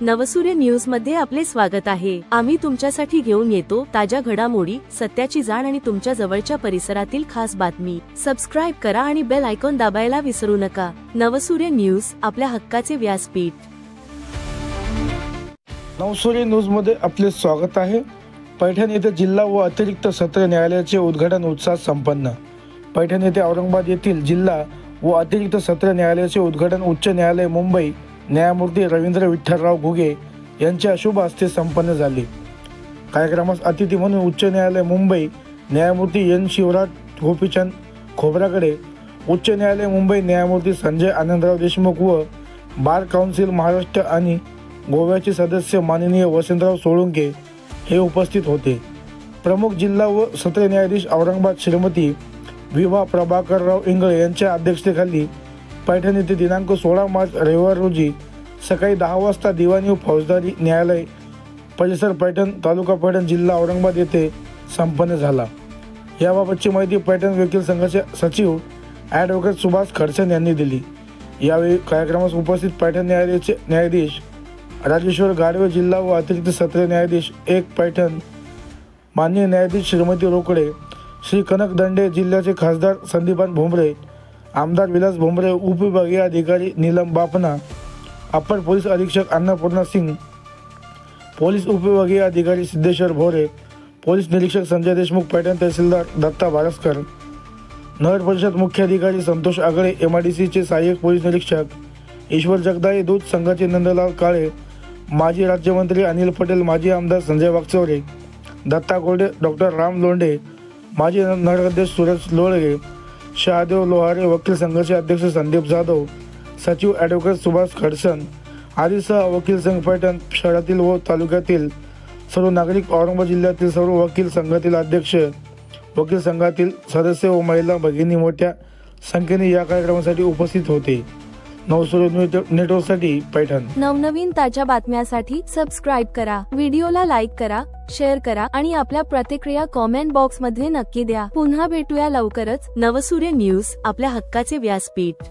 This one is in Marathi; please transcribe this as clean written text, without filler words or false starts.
नवसूर्य न्यूज मध्ये आपले स्वागत आहे। आम्ही तुमच्यासाठी घेऊन येतो ताज्या घडामोडी, सत्याची जाण आणि तुमच्या जवळच्या परिसरातील खास बातमी। सबस्क्राइब करा आणि बेल आयकॉन दाबायला विसरू नका। नवसूर्य न्यूज, आपल्या हक्काचे व्यासपीठ। नवसूर्य न्यूज मध्ये आपले स्वागत आहे। पैठण येथे जिल्हा व अतिरिक्त सत्र न्यायालयाचे उद्घाटन उत्साहात संपन्न। पैठण येथे औरंगाबाद येथील जिल्हा व अतिरिक्त सत्र न्यायालयाचे उद्घाटन उच्च न्यायालय मुंबई न्यायमूर्ती रवींद्र विठ्ठलराव घुगे यांच्या शुभ हस्ते संपन्न झाले। कार्यक्रमास अतिथी म्हणून उच्च न्यायालय मुंबई न्यायमूर्ती एन शिवराज गोपीचंद खोब्रागडे, उच्च न्यायालय मुंबई न्यायमूर्ती संजय आनंदराव देशमुख व बार काउन्सिल महाराष्ट्र आणि गोव्याचे सदस्य माननीय वसंतराव सोळुंके हे उपस्थित होते। प्रमुख जिल्हा व सत्र न्यायाधीश औरंगाबाद श्रीमती विभा प्रभाकरराव इंगळे यांच्या अध्यक्षतेखाली पैठण येथे दिनांक 16 मार्च रविवार रोजी सकाळी 10 वाजता दिवाणी व फौजदारी न्यायालय परिसर पैठण, तालुका पैठण, जिल्हा औरंगाबाद येथे संपन्न झाला। याबाबतची माहिती पैठण वकील संघाचे सचिव ॲडव्होकेट सुभाष खडसे यांनी दिली। यावेळी कार्यक्रमास उपस्थित पैठण न्यायालयाचे न्यायाधीश राजेश्वर गाडवे, जिल्हा व अतिरिक्त सत्र न्यायाधीश 1 पैठण माननीय न्यायाधीश श्रीमती रोकडे, श्री कनक दंडे, जिल्ह्याचे खासदार संदीपान भोंबरे, आमदार विलास भोंबरे, उपविभागीय अधिकारी नीलम बापना, अपर पोलीस अधीक्षक अन्नपूर्णा सिंग, पोलीस उपविभागीय अधिकारी सिद्धेश्वर भोरे, पोलीस निरीक्षक संजय देशमुख, पैठण तहसीलदार दत्ता बारसकर, नगर परिषद मुख्य अधिकारी संतोष आगळे, MIDCचे सहाय्यक पोलीस निरीक्षक ईश्वर जगदाळे, दूध संघाचे नंदलाल काळे, माजी राज्यमंत्री अनिल पटेल, माजी आमदार संजय वागचौरे, दत्ता कोरडे, डॉक्टर राम लोंढे, माजी नगराध्यक्ष सूरज लोळगे, शहादेव लोहारे, वकील संघाचे अध्यक्ष संदीप जाधव, सचिव ॲडव्होकेट सुभाष खडसन आदीसह वकील संघ पैठण शहरातील व तालुक्यातील सर्व नागरिक, औरंगाबाद जिल्ह्यातील सर्व वकील संघातील अध्यक्ष, वकील संघातील सदस्य व महिला भगिनी मोठ्या संख्येने या कार्यक्रमासाठी उपस्थित होते। नवसूर्य नेटवर्कसाठी पैठण। नवनवीन ताज्या बातम्यांसाठी सबस्क्राइब करा, व्हिडिओला लाईक करा, शेअर करा आणि आपल्या प्रतिक्रिया कमेंट बॉक्स मध्ये नक्की द्या। पुन्हा भेटूया लवकरच। नवसूर्य न्यूज, आपल्या हक्काचे व्यासपीठ।